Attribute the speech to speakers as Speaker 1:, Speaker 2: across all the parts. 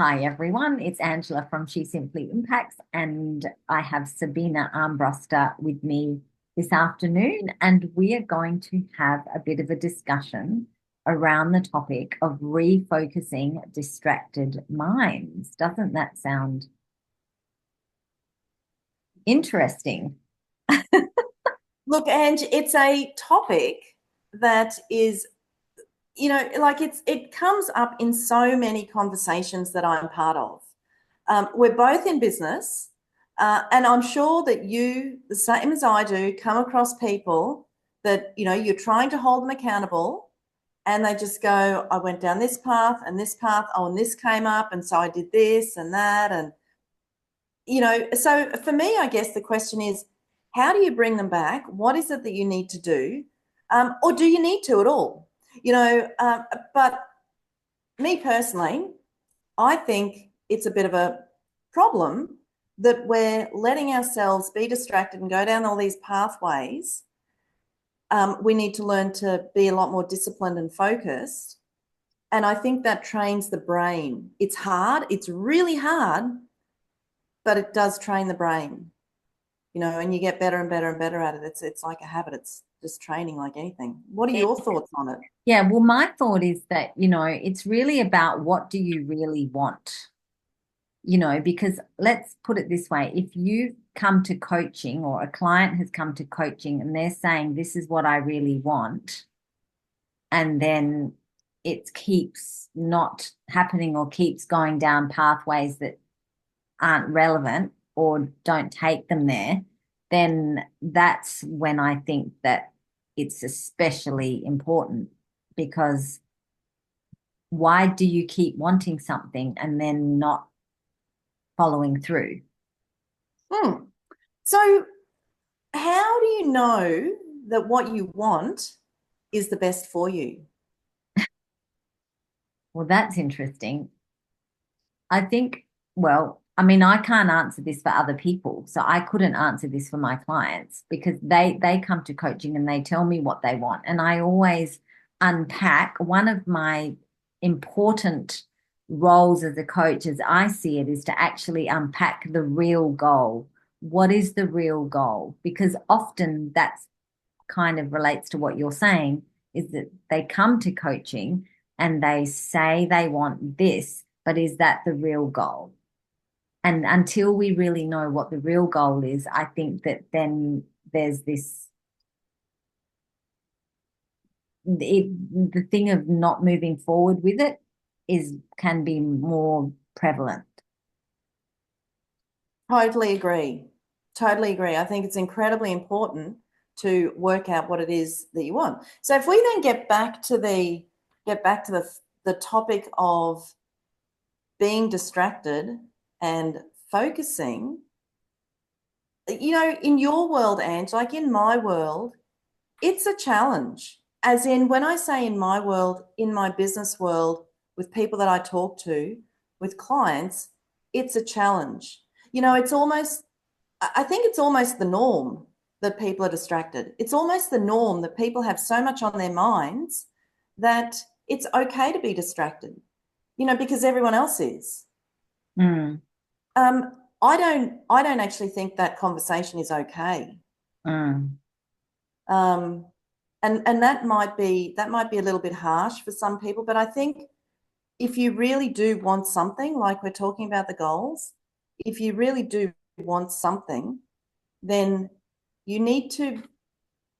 Speaker 1: Hi, everyone. It's Angela from She Simply Impacts, and I have Sabina Armbruster with me this afternoon, and we are going to have a bit of a discussion around the topic of refocusing distracted minds. Doesn't that sound interesting?
Speaker 2: Look, Ange, it's a topic that is, like it comes up in so many conversations that I'm part of. We're both in business, and I'm sure that you, the same as I do, come across people that, you're trying to hold them accountable and they just go, I went down this path and this path, oh, and this came up, and so I did this and that. And so for me, I guess the question is, how do you bring them back? What is it that you need to do? Or do you need to at all? But me personally, I think it's a bit of a problem that we're letting ourselves be distracted and go down all these pathways. We need to learn to be a lot more disciplined and focused. And I think that trains the brain. It's hard. It's really hard, but it does train the brain, and you get better and better and better at it. It's like a habit. It's just training like anything. What are your thoughts on it?
Speaker 1: Yeah, well, my thought is that, it's really about what do you really want? Because let's put it this way, if you come to coaching or a client has come to coaching and they're saying, this is what I really want, and then it keeps not happening or keeps going down pathways that aren't relevant or don't take them there, then that's when I think that it's especially important because why do you keep wanting something and then not following through?
Speaker 2: Hmm. So, how do you know that what you want is the best for you?
Speaker 1: Well, that's interesting. I think, well, I mean, I can't answer this for other people. So I couldn't answer this for my clients because they come to coaching and they tell me what they want. And I always unpack one of my important roles as a coach, as I see it, is to actually unpack the real goal. What is the real goal? Because often that's kind of relates to what you're saying, is that they come to coaching and they say they want this, but is that the real goal? And until we really know what the real goal is, I think that then there's the thing of not moving forward with it is can be more prevalent.
Speaker 2: Totally agree. Totally agree. I think it's incredibly important to work out what it is that you want. So if we then get back to the topic of being distracted and focusing, in your world, Ange, like in my world, it's a challenge. As in, when I say in my world, in my business world, with people that I talk to, with clients, it's a challenge. It's almost, I think it's almost the norm that people are distracted. It's almost the norm that people have so much on their minds that it's okay to be distracted, because everyone else is.
Speaker 1: Mm,
Speaker 2: I don't actually think that conversation is okay.
Speaker 1: mm.
Speaker 2: Um, and that might be a little bit harsh for some people, but I think if you really do want something, like we're talking about the goals, if you really do want something, then you need to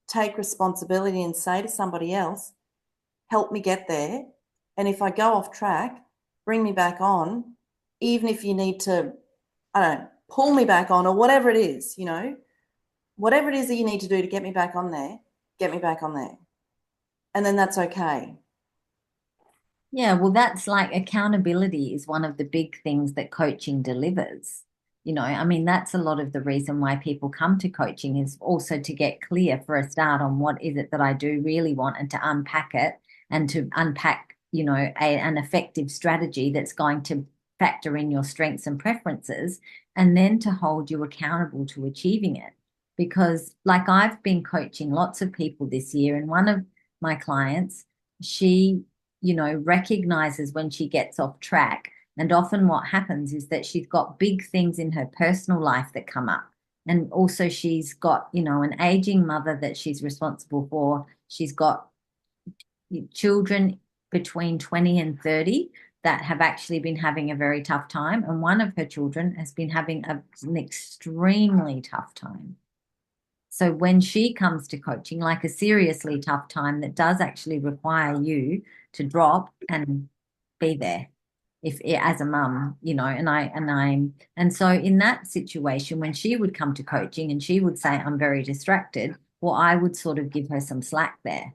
Speaker 2: take responsibility and say to somebody else, help me get there. And if I go off track, bring me back on, even if you need to, I don't know, pull me back on or whatever it is, whatever it is that you need to do to get me back on there, get me back on there. And then that's okay.
Speaker 1: Yeah, well, that's like accountability is one of the big things that coaching delivers. I mean, that's a lot of the reason why people come to coaching is also to get clear for a start on what is it that I do really want and to unpack it and to unpack, an effective strategy that's going to factor in your strengths and preferences and then to hold you accountable to achieving it. Because, like, I've been coaching lots of people this year, and one of my clients, she recognizes when she gets off track, And often what happens is that she's got big things in her personal life that come up. And also she's got, an aging mother that she's responsible for. She's got children between 20 and 30 that have actually been having a very tough time. And one of her children has been having an extremely tough time. So when she comes to coaching, like a seriously tough time that does actually require you to drop and be there if as a mum, and so in that situation, when she would come to coaching and she would say, I'm very distracted, well, I would sort of give her some slack there.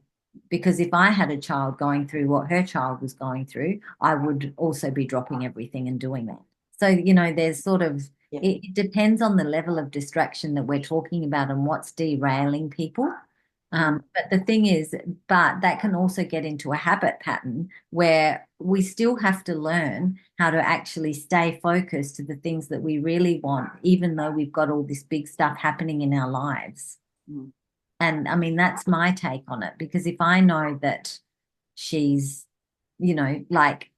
Speaker 1: Because if I had a child going through what her child was going through, I would also be dropping everything and doing that. So, there's sort of
Speaker 2: Yeah.
Speaker 1: it depends on the level of distraction that we're talking about and what's derailing people. But the thing is, but that can also get into a habit pattern where we still have to learn how to actually stay focused to the things that we really want, even though we've got all this big stuff happening in our lives.
Speaker 2: Mm.
Speaker 1: And I mean, that's my take on it, because if I know that she's, like,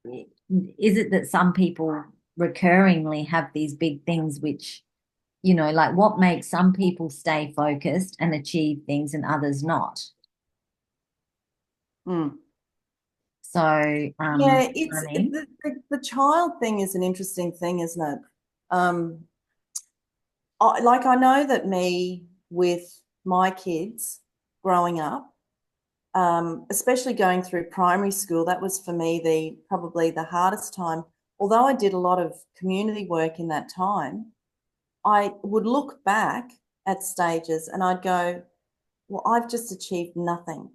Speaker 1: is it that some people recurringly have these big things which, like what makes some people stay focused and achieve things and others not?
Speaker 2: Mm.
Speaker 1: So,
Speaker 2: Yeah,
Speaker 1: I
Speaker 2: it's
Speaker 1: mean,
Speaker 2: the child thing is an interesting thing, isn't it? Um, I know that me with my kids growing up, especially going through primary school, that was for me the probably the hardest time. Although I did a lot of community work in that time, I would look back at stages and I'd go, well, I've just achieved nothing.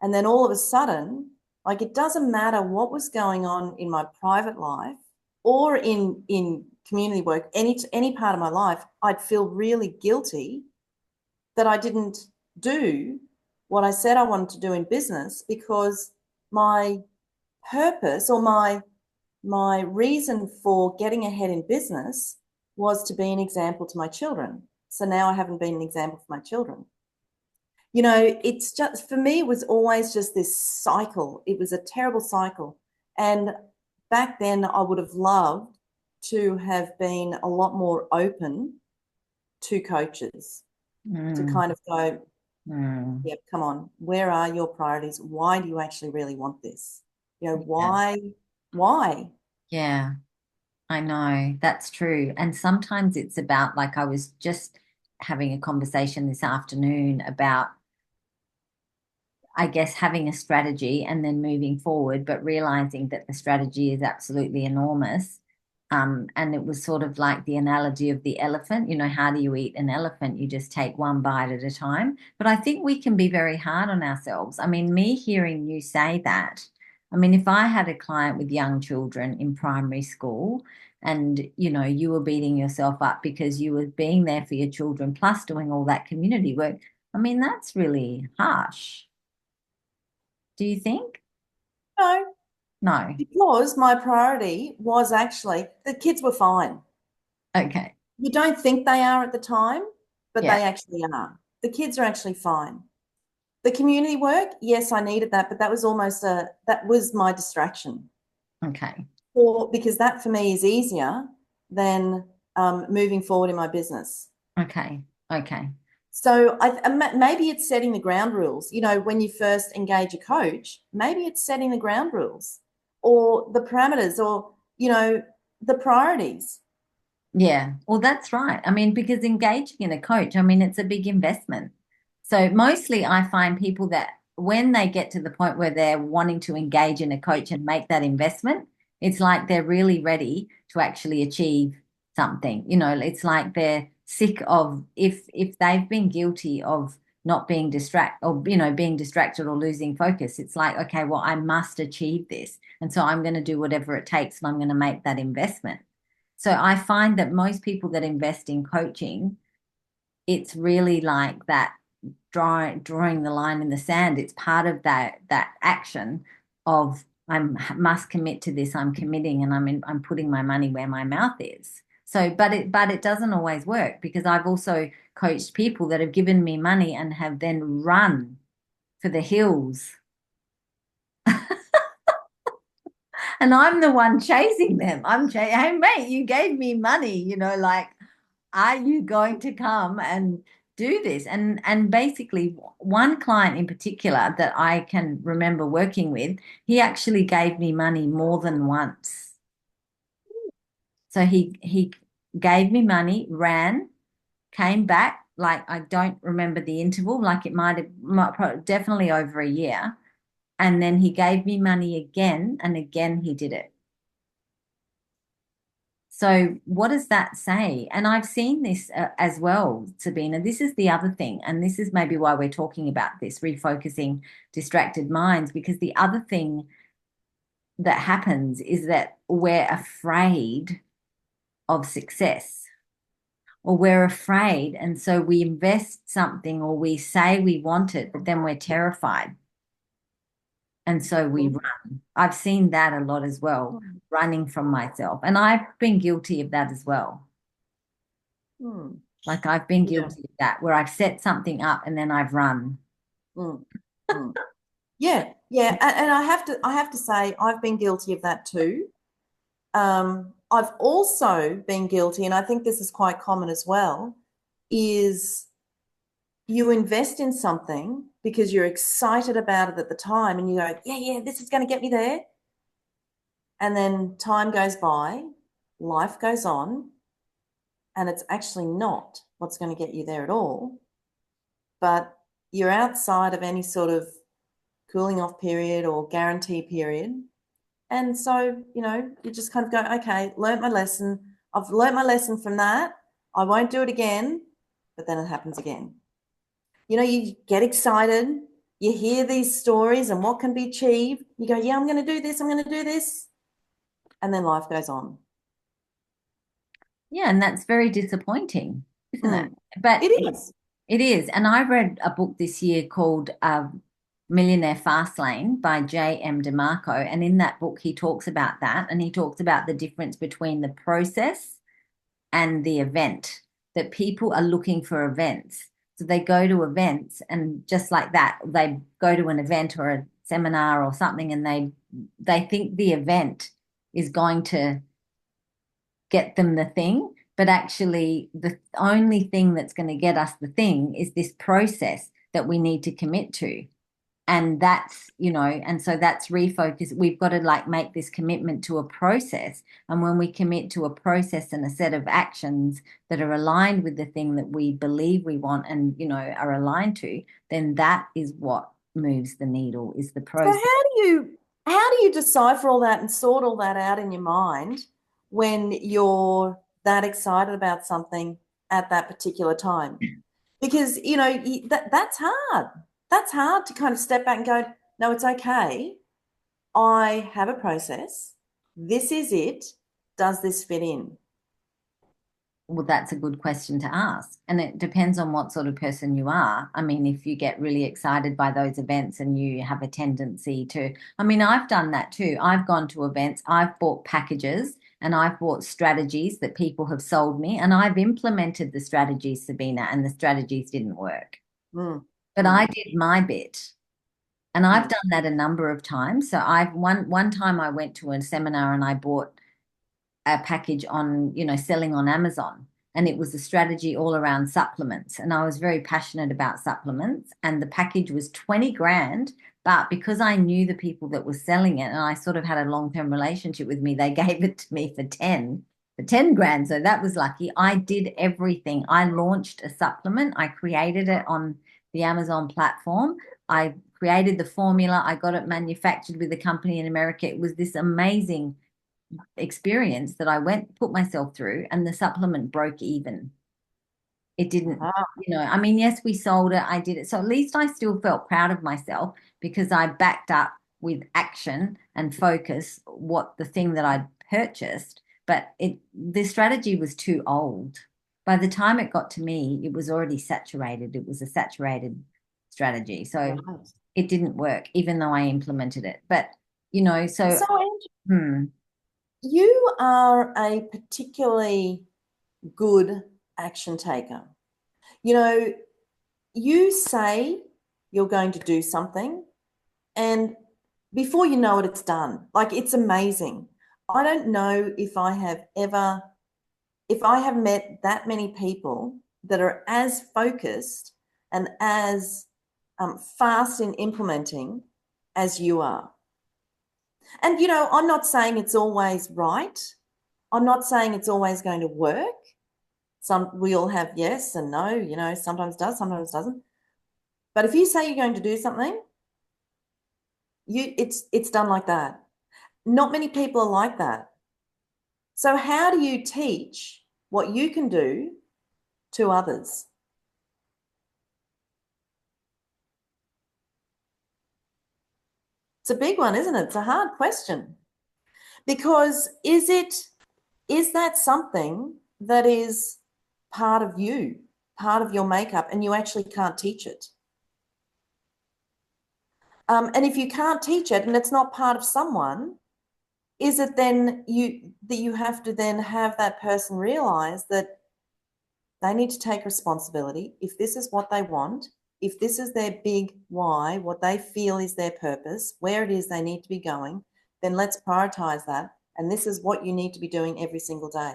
Speaker 2: And then all of a sudden, like it doesn't matter what was going on in my private life or in community work, any part of my life, I'd feel really guilty that I didn't do what I said I wanted to do in business because my purpose or my reason for getting ahead in business was to be an example to my children. So now I haven't been an example for my children. It's just for me, it was always just this cycle. It was a terrible cycle. And back then, I would have loved to have been a lot more open to coaches to
Speaker 1: mm,
Speaker 2: kind of go,
Speaker 1: mm,
Speaker 2: yep, come on, where are your priorities? Why do you actually really want this?
Speaker 1: yeah,
Speaker 2: Why?
Speaker 1: yeah, I know that's true. And sometimes it's about, like, I was just having a conversation this afternoon about, I guess, having a strategy and then moving forward, but realizing that the strategy is absolutely enormous. And it was sort of like the analogy of the elephant. How do you eat an elephant? You just take one bite at a time. But I think we can be very hard on ourselves. I mean, me hearing you say that, I mean, if I had a client with young children in primary school and, you were beating yourself up because you were being there for your children plus doing all that community work, I mean, that's really harsh. Do you think?
Speaker 2: No,
Speaker 1: No.
Speaker 2: because my priority was actually the kids were fine.
Speaker 1: Okay.
Speaker 2: You don't think they are at the time, but
Speaker 1: Yeah.
Speaker 2: they actually are. The kids are actually fine. The community work, yes, I needed that, but that was my distraction.
Speaker 1: Okay.
Speaker 2: Or because that for me is easier than moving forward in my business.
Speaker 1: Okay. Okay.
Speaker 2: So maybe it's setting the ground rules. When you first engage a coach, maybe it's setting the ground rules or the parameters or, the priorities.
Speaker 1: Yeah. Well, that's right. I mean, because engaging in a coach, I mean, it's a big investment. So mostly I find people that when they get to the point where they're wanting to engage in a coach and make that investment, it's like they're really ready to actually achieve something. It's like they're sick of, if they've been guilty of not being distracted or, being distracted or losing focus, it's like, okay, well, I must achieve this. And so I'm going to do whatever it takes and I'm going to make that investment. So I find that most people that invest in coaching, it's really like that drawing the line in the sand. It's part of that action of I must commit to this. I'm committing, and I'm putting my money where my mouth is. So, but it doesn't always work, because I've also coached people that have given me money and have then run for the hills And I'm the one chasing them. Hey, mate, you gave me money, like, are you going to come and do this? And basically, one client in particular that I can remember working with, he actually gave me money more than once. So he gave me money, ran, came back. Like I don't remember the interval, like it definitely over a year. And then he gave me money again, and again he did it. So what does that say? And I've seen this as well, Sabina. This is the other thing, and this is maybe why we're talking about this refocusing distracted minds, because the other thing that happens is that we're afraid of success, or we're afraid, and so we invest something or we say we want it, but then we're terrified. And so we run. I've seen that a lot as well,
Speaker 2: Mm,
Speaker 1: running from myself. And I've been guilty of that as well.
Speaker 2: mm,
Speaker 1: Like I've been
Speaker 2: yeah.
Speaker 1: guilty of that, where I've set something up and then I've run.
Speaker 2: Mm, mm. Yeah, yeah, and I have to say I've been guilty of that too. I've also been guilty, and I think this is quite common as well, is you invest in something because you're excited about it at the time and you go, yeah, yeah, this is going to get me there. And then time goes by, life goes on, and it's actually not what's going to get you there at all. But you're outside of any sort of cooling off period or guarantee period. And so, you just kind of go, okay, learnt my lesson. I've learnt my lesson from that. I won't do it again. But then it happens again. You get excited. You hear these stories and what can be achieved. You go, yeah, I'm going to do this. I'm going to do this. And then life goes on.
Speaker 1: Yeah, and that's very disappointing, isn't it?
Speaker 2: Mm.
Speaker 1: But
Speaker 2: It is.
Speaker 1: it is. And I read a book this year called Millionaire Fastlane by J.M. DeMarco. And in that book, he talks about that. And he talks about the difference between the process and the event, that people are looking for events. So they go to events and just like that, they go to an event or a seminar or something and they think the event is going to get them the thing, but actually the only thing that's going to get us the thing is this process that we need to commit to. And and so that's refocus. We've got to like make this commitment to a process. And when we commit to a process and a set of actions that are aligned with the thing that we believe we want and, are aligned to, then that is what moves the needle, is the
Speaker 2: So
Speaker 1: process.
Speaker 2: how do you decipher all that and sort all that out in your mind when you're that excited about something at that particular time? Because that's hard. That's hard to kind of step back and go, no, it's okay. I have a process. This is it. Does this fit in?
Speaker 1: Well, that's a good question to ask. And it depends on what sort of person you are. I mean, if you get really excited by those events and you have a tendency to, I mean, I've done that too. I've gone to events, I've bought packages and I've bought strategies that people have sold me, and I've implemented the strategies, Sabina, and the strategies didn't work.
Speaker 2: Mm,
Speaker 1: But I
Speaker 2: mm,
Speaker 1: did my bit. And I've
Speaker 2: mm.
Speaker 1: done that a number of times. So one time I went to a seminar and I bought a package on, selling on Amazon. And it was a strategy all around supplements. And I was very passionate about supplements. And the package was 20 grand. But because I knew the people that were selling it and I sort of had a long-term relationship with me, they gave it to me for 10 grand. So that was lucky. I did everything. I launched a supplement. I created it on the Amazon platform. I created the formula. I got it manufactured with a company in America. It was this amazing experience that I put myself through, and the supplement broke even. It didn't,
Speaker 2: Ah,
Speaker 1: I mean, yes, we sold it, I did it. So at least I still felt proud of myself because I backed up with action and focus what the thing that I'd purchased. But the strategy was too old. By the time it got to me, it was already saturated. It was a saturated strategy. So
Speaker 2: right.
Speaker 1: it didn't work, even though I implemented it. But, so,
Speaker 2: So, Ange,
Speaker 1: hmm.
Speaker 2: you are a particularly good action taker. You know, you say you're going to do something, and before you know it, it's done. Like, it's amazing. I don't know if I have met that many people that are as focused and as fast in implementing as you are. And, I'm not saying it's always right. I'm not saying it's always going to work. We all have yes and no, sometimes does, sometimes doesn't. But if you say you're going to do something, it's done like that. Not many people are like that. So how do you teach what you can do to others? It's a big one, isn't it? It's a hard question. Because is that something that is part of you, part of your makeup, and you actually can't teach it? And if you can't teach it and it's not part of someone, is it then that you have to then have that person realize that they need to take responsibility if this is what they want, if this is their big why, what they feel is their purpose, where it is they need to be going, then let's prioritize that. And this is what you need to be doing every single day.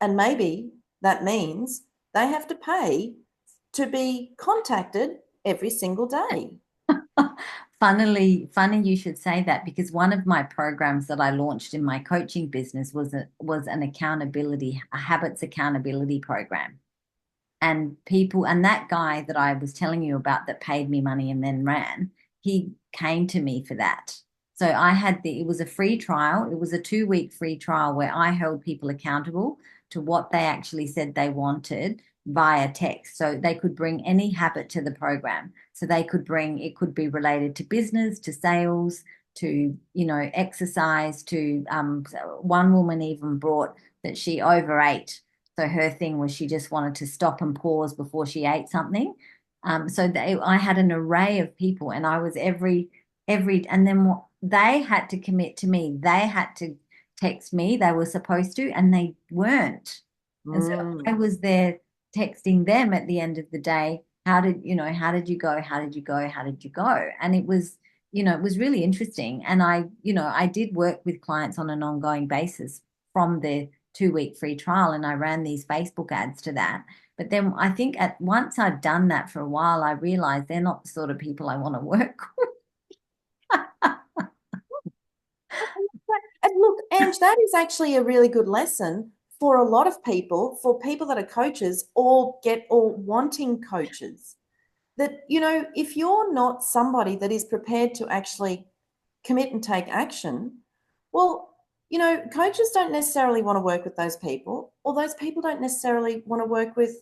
Speaker 2: And maybe that means they have to pay to be contacted every single day.
Speaker 1: Funny you should say that, because one of my programs that I launched in my coaching business was an a habits accountability program. And that guy that I was telling you about that paid me money and then ran, he came to me for that. So it was a free trial. It was a 2 week free trial where I held people accountable to what they actually said they wanted via text. So they could bring any habit to the program. So it could be related to business, to sales, to, exercise, to, one woman even brought that she overate. So her thing was she just wanted to stop and pause before she ate something. I had an array of people, and I was and then they had to commit to me. They had to text me. They were supposed to, and they weren't. And so I
Speaker 2: Mm.
Speaker 1: was there texting them at the end of the day. How did you go? How did you go? How did you go? And it was really interesting. And I did work with clients on an ongoing basis from the 2 week free trial, and I ran these Facebook ads to that. But then I think at once I've done that for a while, I realized they're not the sort of people I want to work with.
Speaker 2: And look, Ange, that is actually a really good lesson for a lot of people, for people that are coaches or wanting coaches. That, if you're not somebody that is prepared to actually commit and take action, well, coaches don't necessarily want to work with those people, or those people don't necessarily want to work with,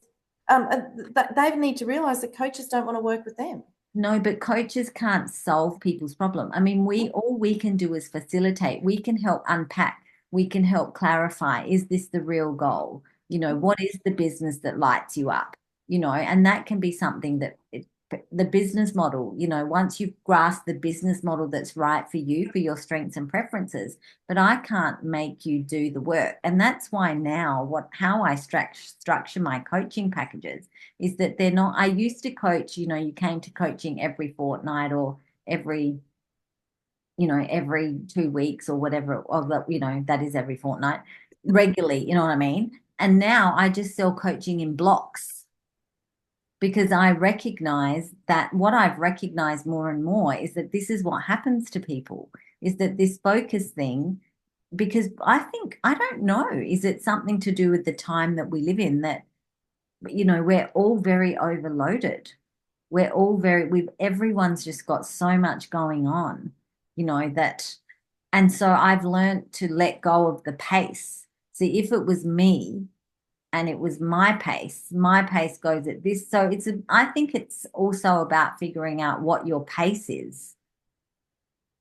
Speaker 2: they need to realize that coaches don't want to work with them.
Speaker 1: No, but coaches can't solve people's problem. I mean, all we can do is facilitate. We can help unpack. We can help clarify. Is this the real goal? What is the business that lights you up? And that can be something the business model, once you've grasped the business model that's right for you, for your strengths and preferences, but I can't make you do the work. And that's why now how I structure my coaching packages is that they're not, I used to coach, you came to coaching every fortnight or every, every 2 weeks or whatever, or that is every fortnight regularly, you know what I mean? And now I just sell coaching in blocks, because I recognize that what I've recognized more and more is that this is what happens to people, is that this focus thing, because I don't know, is it something to do with the time that we live in, that, we're all very overloaded. Everyone's just got so much going on, that, and so I've learned to let go of the pace. See, if it was me, and it was my pace goes at this. So I think it's also about figuring out what your pace is,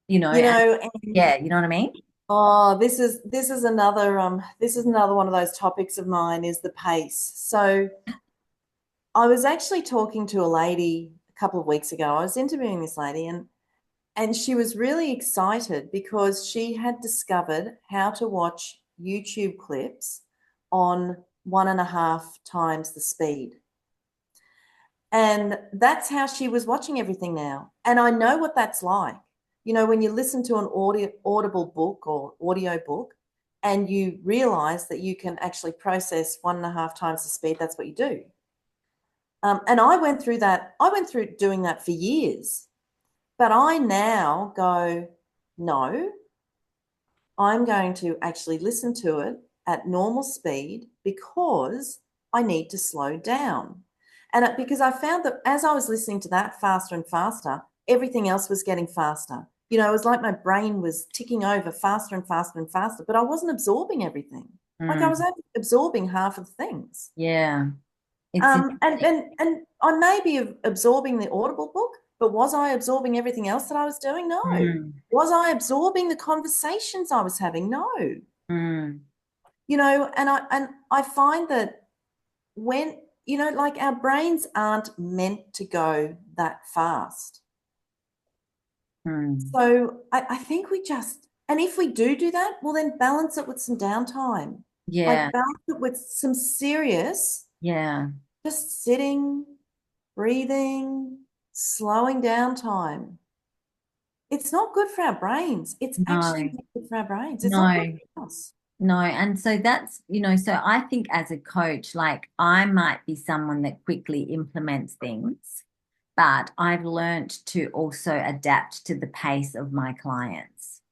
Speaker 2: You
Speaker 1: and
Speaker 2: know,
Speaker 1: yeah, you know what I mean?
Speaker 2: oh, this is another one of those topics of mine, is the pace. So I was actually talking to a lady a couple of weeks ago. I was interviewing this lady, and she was really excited because she had discovered how to watch YouTube clips on 1.5 times the speed. And that's how she was watching everything now. And I know what that's like. You know, when you listen to an audible book or audio book and you realize that you can actually process 1.5 times the speed, that's what you do. And I went through that. I went through doing that for years. But I now go, no, I'm going to actually listen to it at normal speed because I need to slow down. And because I found that as I was listening to that faster and faster, everything else was getting faster. You know, it was like my brain was ticking over faster and faster and faster, but I wasn't absorbing everything. Like I was
Speaker 1: Mm.
Speaker 2: only absorbing half of the things.
Speaker 1: Yeah. It's interesting.
Speaker 2: And I may be absorbing the Audible book, but was I absorbing everything else that I was doing? No.
Speaker 1: Mm.
Speaker 2: Was I absorbing the conversations I was having? No.
Speaker 1: Mm.
Speaker 2: You know, and I find that when, you know, like our brains aren't meant to go that fast.
Speaker 1: Mm.
Speaker 2: So I think we just, and if we do that, well, then balance it with some downtime.
Speaker 1: Yeah.
Speaker 2: Like balance it with some serious,
Speaker 1: Yeah.
Speaker 2: just sitting, breathing, slowing down time. It's not good for our brains. It's actually
Speaker 1: No.
Speaker 2: not good for our brains. It's not good
Speaker 1: No.
Speaker 2: for us.
Speaker 1: No, and so that's, so I think as a coach, like I might be someone that quickly implements things, but I've learned to also adapt to the pace of my clients.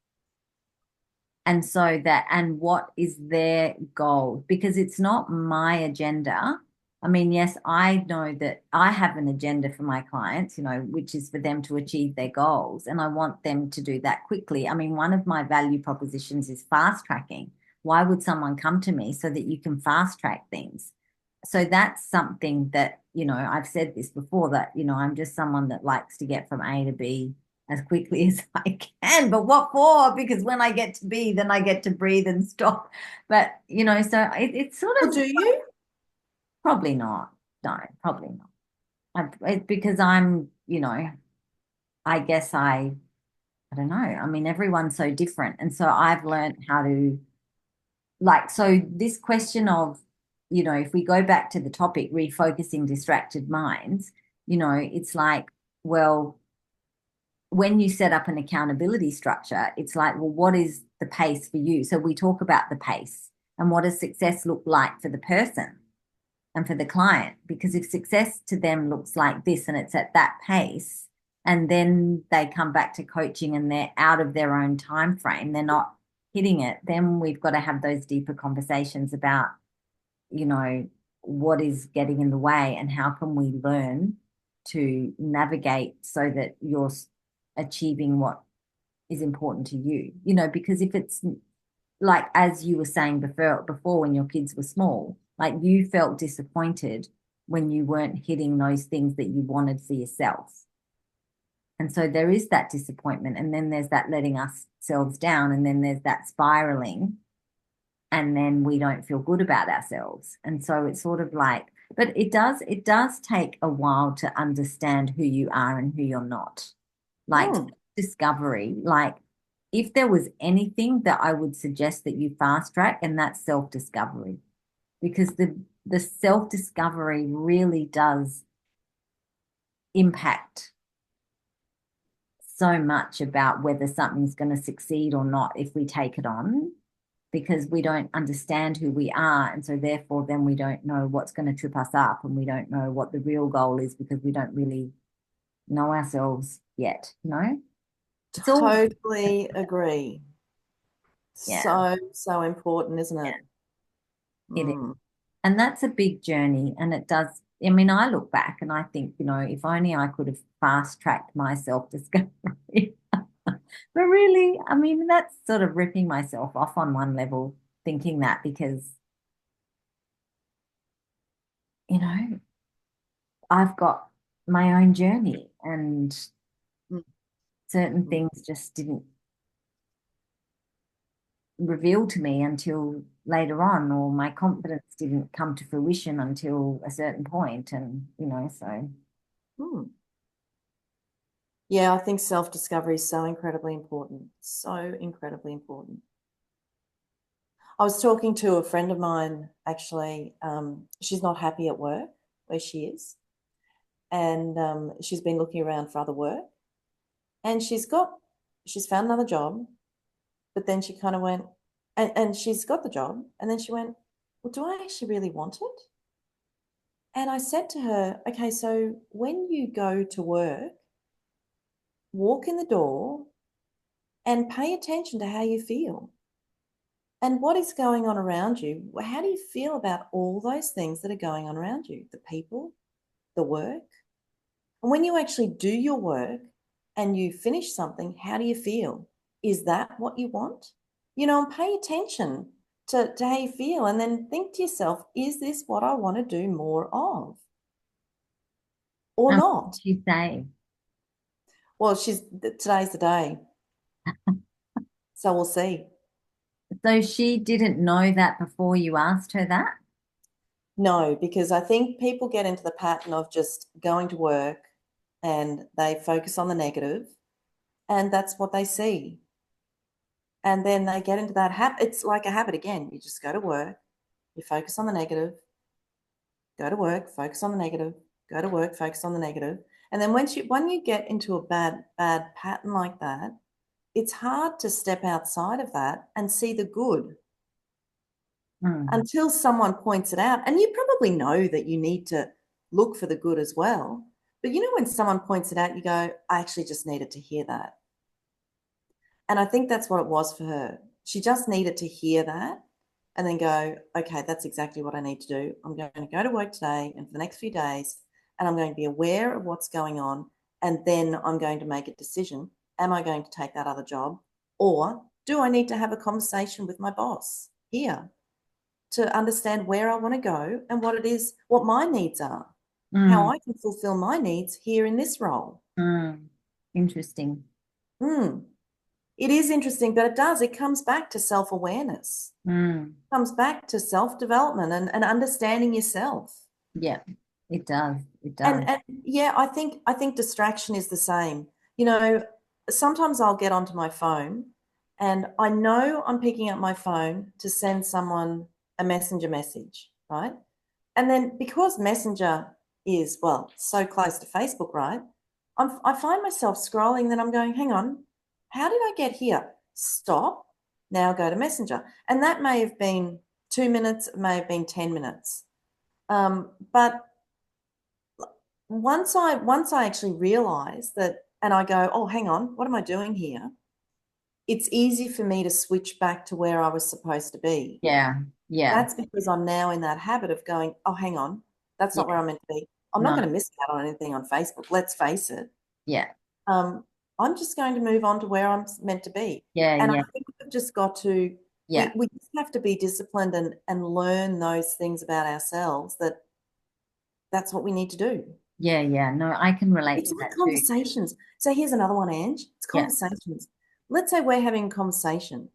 Speaker 1: And so that, and what is their goal? Because it's not my agenda. I mean, yes, I know that I have an agenda for my clients, which is for them to achieve their goals. And I want them to do that quickly. I mean, one of my value propositions is fast tracking. Why would someone come to me so that you can fast track things? So that's something that, I've said this before that, I'm just someone that likes to get from A to B as quickly as I can. But what for? Because when I get to B, then I get to breathe and stop. But, so it's sort
Speaker 2: Or
Speaker 1: of
Speaker 2: do you?
Speaker 1: probably not. No, probably not. Because I'm, I guess I don't know. I mean, everyone's so different. And so I've learned how to, like, so this question of, if we go back to the topic, refocusing distracted minds, it's like, well, when you set up an accountability structure, it's like, well, what is the pace for you? So we talk about the pace and what does success look like for the person and for the client? Because if success to them looks like this and it's at that pace, and then they come back to coaching and they're out of their own time frame, they're not hitting it, then we've got to have those deeper conversations about, you know, what is getting in the way and how can we learn to navigate so that you're achieving what is important to you, because if it's like, as you were saying before when your kids were small, like you felt disappointed when you weren't hitting those things that you wanted for yourself. And so there is that disappointment, and then there's that letting ourselves down, and then there's that spiraling, and then we don't feel good about ourselves. And so it's sort of like, but it does take a while to understand who you are and who you're not. Like
Speaker 2: Mm.
Speaker 1: discovery, like if there was anything that I would suggest that you fast track, and that's self-discovery, because the self-discovery really does impact so much about whether something's going to succeed or not if we take it on, because we don't understand who we are. And so therefore then we don't know what's going to trip us up, and we don't know what the real goal is because we don't really know ourselves yet, It's all,
Speaker 2: Totally agree.
Speaker 1: yeah,
Speaker 2: So important, isn't
Speaker 1: yeah,
Speaker 2: it?
Speaker 1: it is.
Speaker 2: Mm.
Speaker 1: And that's a big journey. And it does, I mean, I look back and I think, if only I could have fast tracked my self-discovery. But really, I mean, that's sort of ripping myself off on one level, thinking that, because, you know, I've got my own journey, and
Speaker 2: Mm.
Speaker 1: certain
Speaker 2: Mm.
Speaker 1: things just didn't reveal to me until later on, or my confidence didn't come to fruition until a certain point. And, so
Speaker 2: Mm. Yeah, I think self-discovery is so incredibly important. So incredibly important. I was talking to a friend of mine, actually. She's not happy at work where she is. And she's been looking around for other work. And she's found another job, but then she kind of went, and she's got the job, and then she went, well, do I actually really want it? And I said to her, okay, so when you go to work, walk in the door and pay attention to how you feel and what is going on around you. How do you feel about all those things that are going on around you? The people, the work. And when you actually do your work and you finish something, how do you feel? Is that what you want? And pay attention to how you feel and then think to yourself, is this what I want to do more of or
Speaker 1: And what
Speaker 2: not?
Speaker 1: did she say?
Speaker 2: Well, today's the day. So we'll see.
Speaker 1: So she didn't know that before you asked her that?
Speaker 2: No, because I think people get into the pattern of just going to work and they focus on the negative, and that's what they see. And then they get into that habit. It's like a habit again. You just go to work, you focus on the negative, go to work, focus on the negative, go to work, focus on the negative. And then when you get into a bad pattern like that, it's hard to step outside of that and see the good
Speaker 1: Mm.
Speaker 2: until someone points it out. And you probably know that you need to look for the good as well. But when someone points it out, you go, I actually just needed to hear that. And I think that's what it was for her. She just needed to hear that and then go, okay, that's exactly what I need to do. I'm going to go to work today and for the next few days, and I'm going to be aware of what's going on. And then I'm going to make a decision. Am I going to take that other job? Or do I need to have a conversation with my boss here to understand where I want to go and what it is, what my needs are, how
Speaker 1: Mm.
Speaker 2: I can fulfill my needs here in this role?
Speaker 1: Mm. Interesting.
Speaker 2: Hmm. It is interesting, but it comes back to self-awareness,
Speaker 1: Mm.
Speaker 2: comes back to self-development and understanding yourself.
Speaker 1: Yeah, it does. It does.
Speaker 2: And yeah, I think distraction is the same. You know, Sometimes I'll get onto my phone and I know I'm picking up my phone to send someone a messenger message, right? And then because Messenger is, well, so close to Facebook, right? I find myself scrolling, then I'm going, hang on, how did I get here? Stop. Now go to Messenger. And that may have been 2 minutes, it may have been 10 minutes. But once I actually realize that and I go, oh, hang on, what am I doing here? It's easy for me to switch back to where I was supposed to be.
Speaker 1: Yeah. Yeah.
Speaker 2: That's because I'm now in that habit of going, oh, hang on, that's
Speaker 1: Yeah.
Speaker 2: not where I'm meant to be. I'm not
Speaker 1: No.
Speaker 2: going to miss out on anything on Facebook. Let's face it.
Speaker 1: Yeah.
Speaker 2: Um, I'm just going to move on to where I'm meant to be.
Speaker 1: Yeah.
Speaker 2: And I
Speaker 1: Yeah.
Speaker 2: think we've just got to,
Speaker 1: Yeah.
Speaker 2: we just have to be disciplined and learn those things about ourselves that that's what we need to do.
Speaker 1: Yeah. Yeah. No, I can relate
Speaker 2: It's
Speaker 1: to
Speaker 2: like
Speaker 1: that too.
Speaker 2: conversations. So here's another one, Ange. It's
Speaker 1: Yeah.
Speaker 2: conversations. Let's say we're having a conversation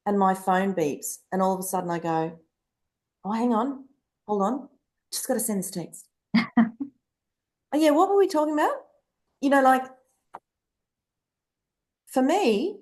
Speaker 2: and my phone beeps and all of a sudden I go, oh, hang on, hold on. Just got to send this text. Oh, yeah, what were we talking about? Like for me,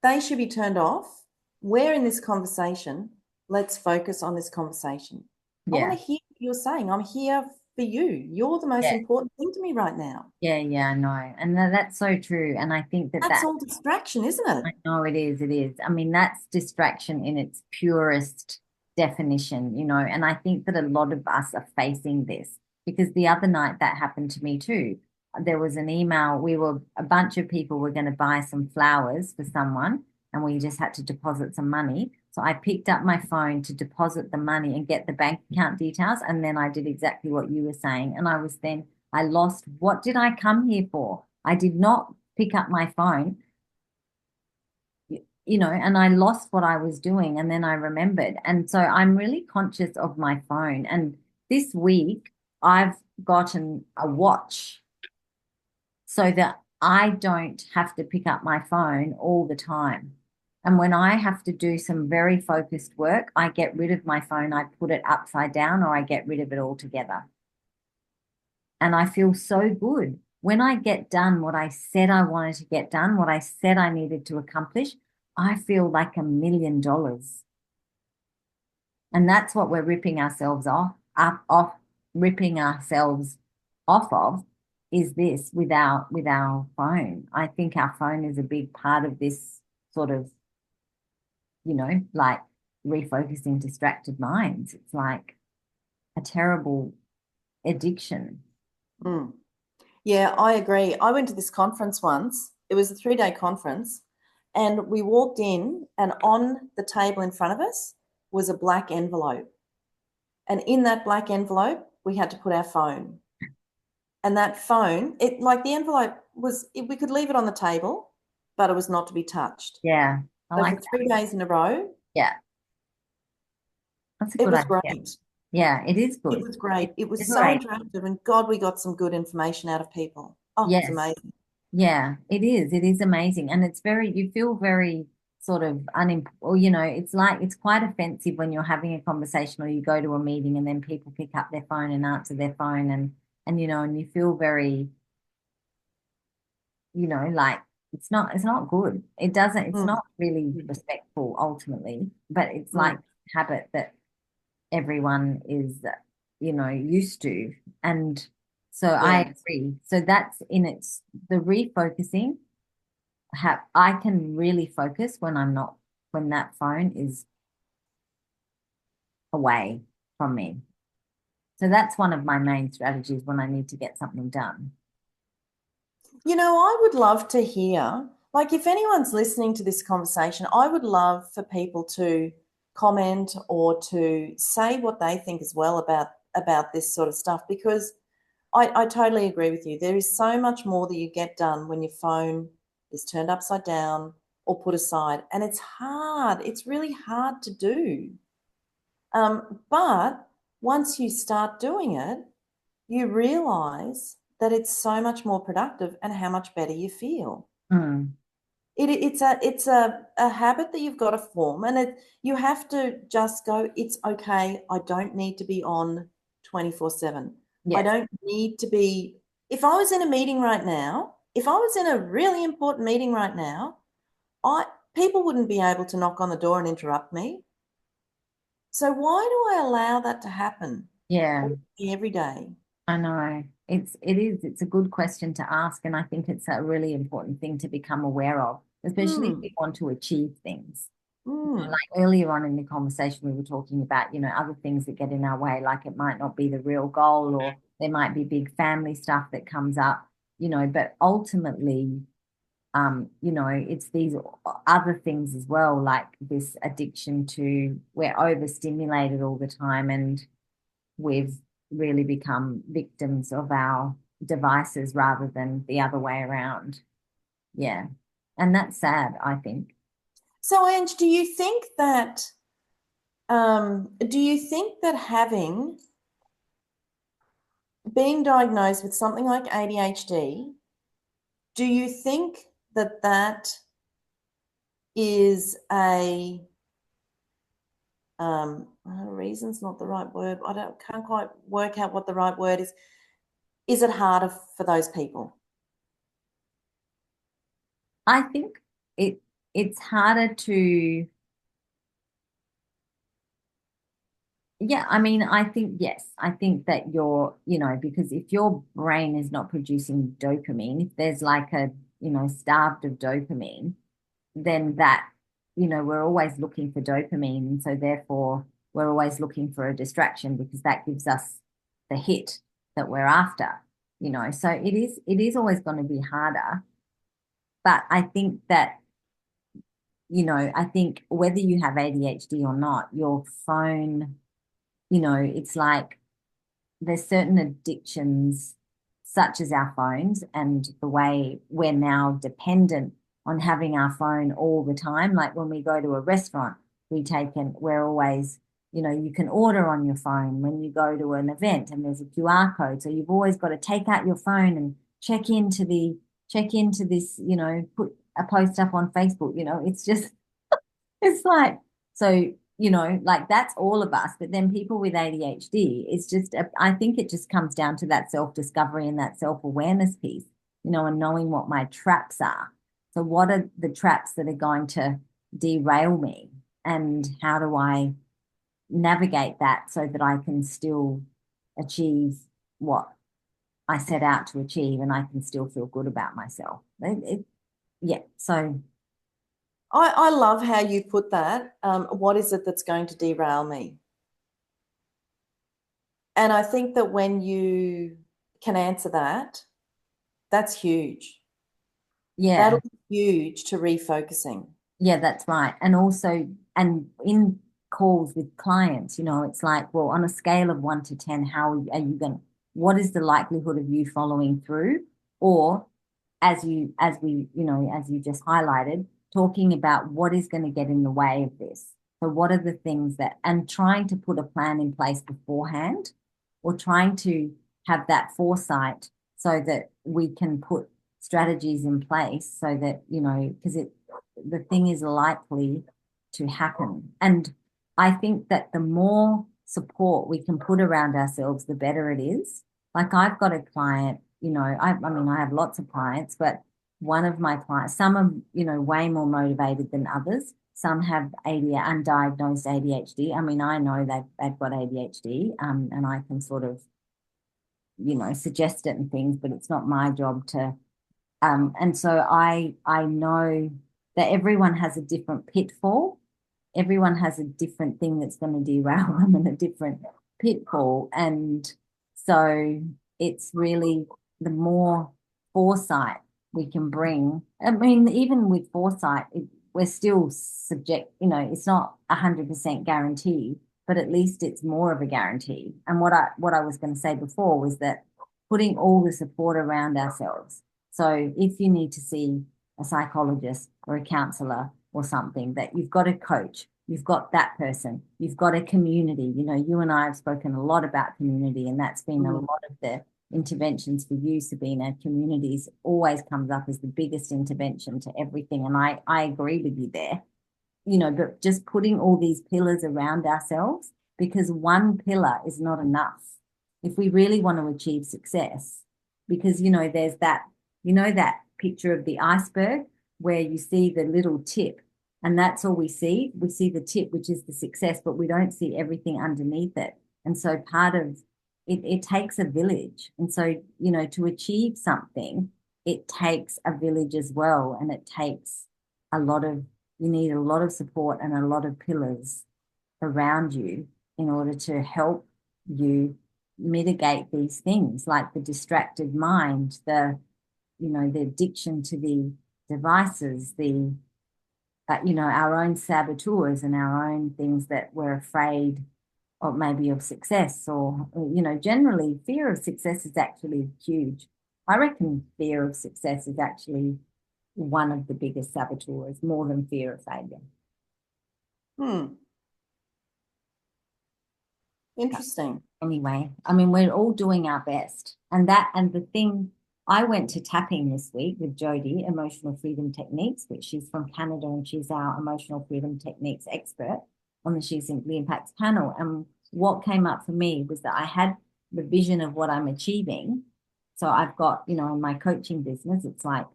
Speaker 2: they should be turned off. We're in this conversation. Let's focus on this conversation. I want
Speaker 1: Yeah.
Speaker 2: to hear what you're saying. I'm here for you. You're the most
Speaker 1: Yeah.
Speaker 2: important thing to me right now.
Speaker 1: Yeah. Yeah. No. And that's so true. And I think that
Speaker 2: That's
Speaker 1: that
Speaker 2: all distraction, isn't it?
Speaker 1: I know it is. It is. I mean, that's distraction in its purest definition, and I think that a lot of us are facing this because the other night that happened to me too. There was an email. A bunch of people were going to buy some flowers for someone, and we just had to deposit some money. So I picked up my phone to deposit the money and get the bank account details. And then I did exactly what you were saying. And I lost, what did I come here for? I did not pick up my phone, and I lost what I was doing and then I remembered. And so I'm really conscious of my phone. And this week I've gotten a watch so that I don't have to pick up my phone all the time. And when I have to do some very focused work, I get rid of my phone, I put it upside down, or I get rid of it altogether. And I feel so good. When I get done what I said I wanted to get done, what I said I needed to accomplish, I feel like $1 million. And that's what we're ripping ourselves off, ripping ourselves off of. is this with our phone. I think our phone is a big part of this sort of, like refocusing distracted minds. It's like a terrible addiction.
Speaker 2: Mm. Yeah, I agree. I went to this conference once. It was a 3-day conference, and we walked in, and on the table in front of us was a black envelope. And in that black envelope, we had to put our phone. And that phone, it like the envelope was, we could leave it on the table, but it was not to be touched.
Speaker 1: Yeah, I
Speaker 2: So
Speaker 1: like
Speaker 2: for
Speaker 1: that.
Speaker 2: 3 days in a row,
Speaker 1: Yeah, that's a
Speaker 2: it
Speaker 1: good
Speaker 2: was
Speaker 1: idea.
Speaker 2: great.
Speaker 1: Yeah, it is
Speaker 2: It
Speaker 1: good.
Speaker 2: was great. It was so
Speaker 1: Liberating.
Speaker 2: interactive, and God, we got some good information out of people. Oh, it's
Speaker 1: Yes.
Speaker 2: amazing.
Speaker 1: Yeah, it is. It is amazing. And it's very, you feel very sort of or it's like it's quite offensive when you're having a conversation or you go to a meeting and then people pick up their phone and answer their phone and you feel very, like it's not good. It's
Speaker 2: Mm.
Speaker 1: not really respectful ultimately, but it's like
Speaker 2: Mm.
Speaker 1: habit that everyone is, used to. And so I
Speaker 2: Yeah.
Speaker 1: agree. So that's in its the refocusing. I can really focus when I'm not when that phone is away from me. So that's one of my main strategies when I need to get something done.
Speaker 2: I would love to hear, like, if anyone's listening to this conversation, I would love for people to comment or to say what they think as well about this sort of stuff, because I totally agree with you. There is so much more that you get done when your phone is turned upside down or put aside, and it's hard. It's really hard to do. But once you start doing it, you realize that it's so much more productive and how much better you feel.
Speaker 1: Mm,
Speaker 2: It's a habit that you've got to form, and you have to just go, it's okay. I don't need to be on 24/7. I
Speaker 1: yes.
Speaker 2: don't need to be, if I was in a meeting right now, if I was in a really important meeting right now, I people wouldn't be able to knock on the door and interrupt me. So why do I allow that to happen
Speaker 1: Yeah,
Speaker 2: every day?
Speaker 1: I know. It's a good question to ask, and I think it's a really important thing to become aware of, especially if
Speaker 2: Mm,
Speaker 1: we want to achieve things.
Speaker 2: mm,
Speaker 1: Like earlier on in the conversation, we were talking about, other things that get in our way, like it might not be the real goal, or there might be big family stuff that comes up, but ultimately, it's these other things as well, like this addiction to we're overstimulated all the time and we've really become victims of our devices rather than the other way around. Yeah. And that's sad, I think.
Speaker 2: So, Ange, do you think that having being diagnosed with something like ADHD, do you think that that is reason's not the right word. Can't quite work out what the right word is. Is it harder for those people?
Speaker 1: I think it's harder to, yeah, I mean, I think yes. I think that because if your brain is not producing dopamine, if there's like starved of dopamine, then we're always looking for dopamine. And so therefore we're always looking for a distraction because that gives us the hit that we're after, So it is always going to be harder. But I think that, I think whether you have ADHD or not, your phone, it's like there's certain addictions, such as our phones, and the way we're now dependent on having our phone all the time. Like when we go to a restaurant, we're always, you can order on your phone when you go to an event and there's a QR code. So you've always got to take out your phone and check into this, put a post up on Facebook, it's just it's like, so, like that's all of us. But then people with ADHD, I think it just comes down to that self-discovery and that self-awareness piece, and knowing what my traps are. So, what are the traps that are going to derail me? And how do I navigate that so that I can still achieve what? I set out to achieve, and I can still feel good about myself. Yeah. So
Speaker 2: I love how you put that. What is it that's going to derail me? And I think that when you can answer that, that's huge.
Speaker 1: yeah,
Speaker 2: That'll be huge to refocusing.
Speaker 1: yeah, that's right. And also, and in calls with clients, it's like, well, on a scale of 1 to 10, how are you going? What is the likelihood of you following through? Or as you just highlighted, talking about what is going to get in the way of this. So what are the things that, and trying to put a plan in place beforehand, or trying to have that foresight so that we can put strategies in place so that, because the thing is likely to happen. And I think that the more support we can put around ourselves, the better it is. Like I've got a client, I mean, I have lots of clients, but one of my clients, some are, way more motivated than others. Some have undiagnosed ADHD. I mean, I know they've got ADHD, and I can sort of, suggest it and things, but it's not my job to and so I know that everyone has a different pitfall. Everyone has a different thing that's going to derail them and a different pitfall. And so it's really the more foresight we can bring. I mean, even with foresight, we're still subject, it's not 100% guaranteed, but at least it's more of a guarantee. And what I was going to say before was that putting all the support around ourselves. So if you need to see a psychologist or a counselor or something, that you've got a coach, you've got that person, you've got a community. You and I have spoken a lot about community, and that's been a
Speaker 2: Mm.
Speaker 1: lot of the interventions for you, Sabina. Communities always comes up as the biggest intervention to everything. And I agree with you there, but just putting all these pillars around ourselves, because one pillar is not enough if we really want to achieve success. Because, there's that, that picture of the iceberg where you see the little tip, and that's all we see. We see the tip, which is the success, but we don't see everything underneath it. And so part of it takes a village. And so, to achieve something, it takes a village as well. And it takes a lot of you need a lot of support and a lot of pillars around you in order to help you mitigate these things like the distracted mind, the addiction to the devices, our own saboteurs and our own things that we're afraid of, maybe of success, or, generally fear of success is actually huge. I reckon fear of success is actually one of the biggest saboteurs, more than fear of failure.
Speaker 2: Hmm.
Speaker 1: But
Speaker 2: Interesting.
Speaker 1: anyway, I mean, we're all doing our best. And the thing, I went to tapping this week with Jodie, Emotional Freedom Techniques, which she's from Canada, and she's our emotional freedom techniques expert on the She Simply Impacts panel. And what came up for me was that I had the vision of what I'm achieving. So I've got, in my coaching business, it's like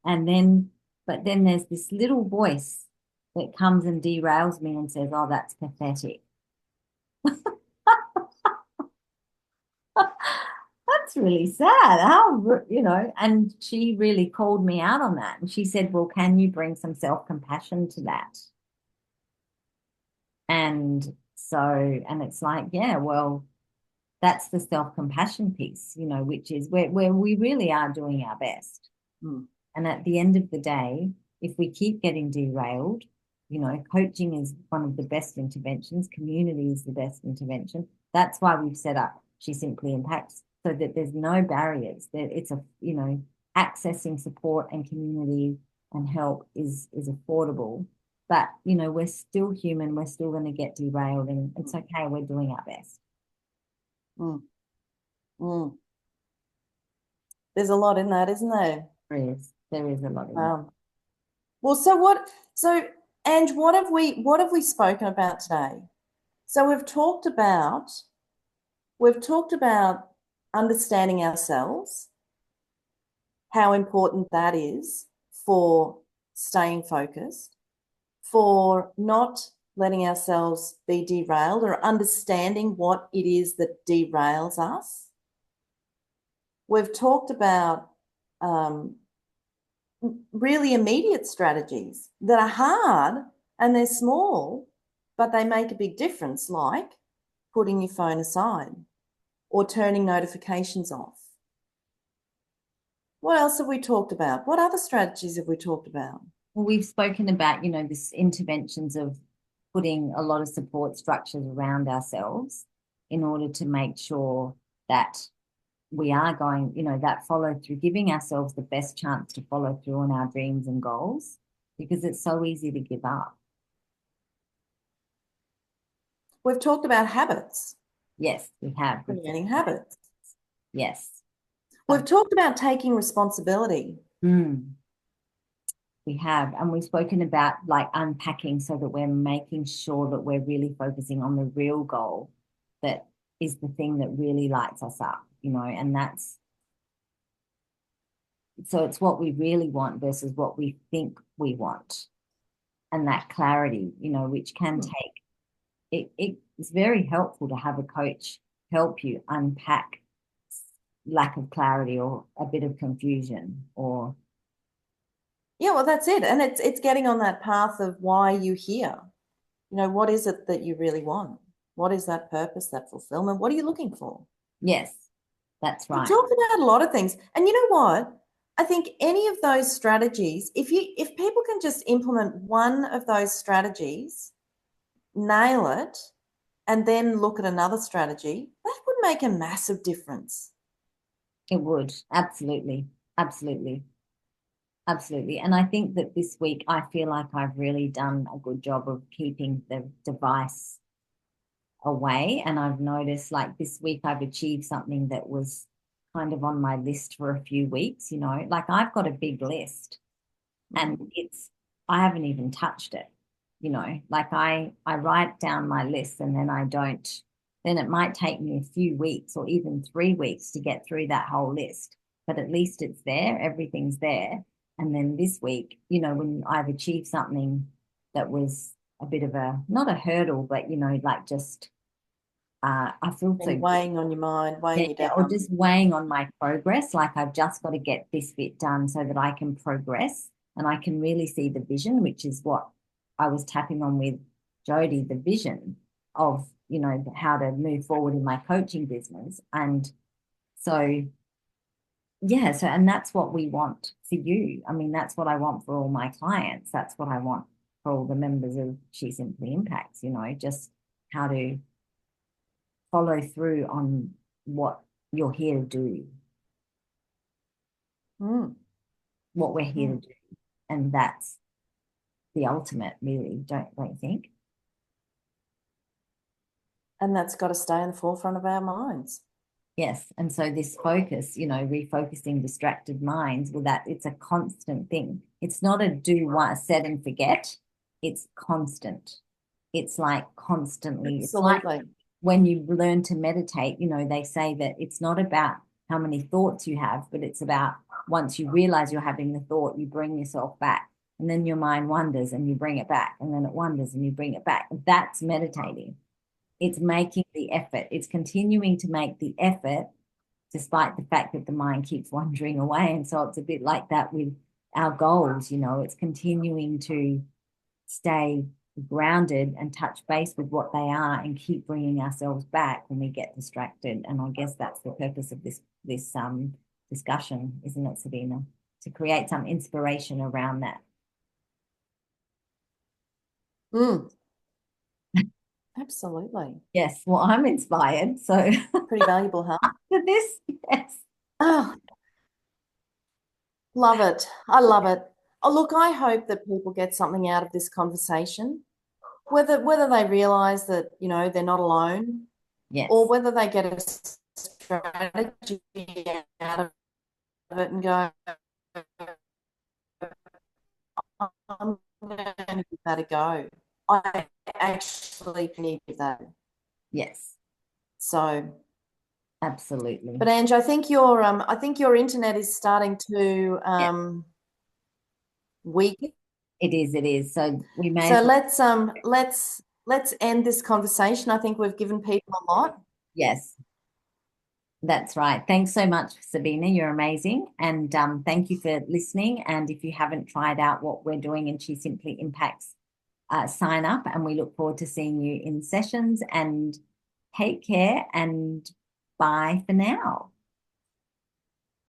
Speaker 1: and then, but then there's this little voice that comes and derails me and says, oh, that's pathetic. That's really sad. And she really called me out on that. And she said, well, can you bring some self-compassion to that? And so, and it's like, yeah, well, that's the self-compassion piece, which is where we really are doing our best.
Speaker 2: Hmm.
Speaker 1: And at the end of the day, if we keep getting derailed, coaching is one of the best interventions, community is the best intervention. That's why we've set up She Simply Impacts, so that there's no barriers. That it's accessing support and community and help is affordable. But we're still human, we're still going to get derailed, and it's okay, we're doing our best.
Speaker 2: Hmm. Hmm. There's a lot in that, isn't there?
Speaker 1: There is a lot in that.
Speaker 2: Well, so Ange, what have we spoken about today? So we've talked about understanding ourselves, how important that is for staying focused, for not letting ourselves be derailed, or understanding what it is that derails us. We've talked about um, really immediate strategies that are hard and they're small, but they make a big difference, like putting your phone aside or turning notifications off. What else have we talked about? What other strategies have we talked about?
Speaker 1: Well, we've spoken about, this interventions of putting a lot of support structures around ourselves in order to make sure that we are going, that follow through, giving ourselves the best chance to follow through on our dreams and goals because it's so easy to give up.
Speaker 2: We've talked about habits,
Speaker 1: Yes, we have.
Speaker 2: creating habits.
Speaker 1: Yes.
Speaker 2: We've talked about taking responsibility.
Speaker 1: Mm, we have. And we've spoken about like unpacking so that we're making sure that we're really focusing on the real goal that is the thing that really lights us up, and that's so it's what we really want versus what we think we want. And that clarity, which can take it's very helpful to have a coach help you unpack lack of clarity or a bit of confusion or
Speaker 2: Yeah, well, that's it. And it's getting on that path of why you here. What is it that you really want? What is that purpose, that fulfillment? What are you looking for?
Speaker 1: yes, that's
Speaker 2: We've
Speaker 1: right.
Speaker 2: talked about a lot of things. And you know what? I think any of those strategies, if people can just implement one of those strategies, nail it, and then look at another strategy, that would make a massive difference.
Speaker 1: It would absolutely, absolutely, absolutely. And I think that this week I feel like I've really done a good job of keeping the device away. And I've noticed like this week I've achieved something that was kind of on my list for a few weeks, like I've got a big list and I haven't even touched it, like I write down my list and then I don't, then it might take me a few weeks or even 3 weeks to get through that whole list. But at least it's there, everything's there. And then this week, when I've achieved something that was a bit of a not a hurdle, but like just I feel so
Speaker 2: And
Speaker 1: good.
Speaker 2: weighing on your mind,
Speaker 1: Yeah,
Speaker 2: weighing you
Speaker 1: yeah, or
Speaker 2: down.
Speaker 1: just weighing on my progress. Like I've just got to get this bit done so that I can progress and I can really see the vision, which is what I was tapping on with Jody, the vision of, how to move forward in my coaching business. And so, yeah, so, and that's what we want for you. I mean, that's what I want for all my clients. That's what I want for all the members of She Simply Impacts, just how to follow through on what you're here to do,
Speaker 2: Mm,
Speaker 1: what we're here to
Speaker 2: mm.
Speaker 1: do. And that's the ultimate, really, don't you think?
Speaker 2: And that's got to stay in the forefront of our minds.
Speaker 1: Yes. And so this focus, refocusing distracted minds, well, that it's a constant thing. It's not a do one set and forget. It's constant. It's like constantly, it's like
Speaker 2: Absolutely.
Speaker 1: when you learn to meditate, they say that it's not about how many thoughts you have, but it's about once you realize you're having the thought, you bring yourself back. And then your mind wanders and you bring it back. And then it wanders and you bring it back. That's meditating. It's making the effort. It's continuing to make the effort despite the fact that the mind keeps wandering away. And so it's a bit like that with our goals, it's continuing to stay grounded and touch base with what they are and keep bringing ourselves back when we get distracted. And I guess that's the purpose of this discussion, isn't it, Sabina? To create some inspiration around that.
Speaker 2: Mm, absolutely.
Speaker 1: Yes, well, I'm inspired. So
Speaker 2: Pretty valuable, huh?
Speaker 1: for this, yes,
Speaker 2: Oh, love it. I love it. Oh, look, I hope that people get something out of this conversation, whether they realize that, they're not alone, or
Speaker 1: yes,
Speaker 2: whether they get a strategy out of it and go, I'm going to give that a go. I actually need that.
Speaker 1: yes,
Speaker 2: So,
Speaker 1: absolutely.
Speaker 2: but Ange, I think your internet is starting to
Speaker 1: Yeah,
Speaker 2: weaken.
Speaker 1: it is, it is. So we may
Speaker 2: So
Speaker 1: as well,
Speaker 2: let's end this conversation. I think we've given people a lot.
Speaker 1: yes, That's right. Thanks so much, Sabina. You're amazing. And thank you for listening. And if you haven't tried out what we're doing in She Simply Impacts, sign up. And we look forward to seeing you in sessions. And take care and bye for now.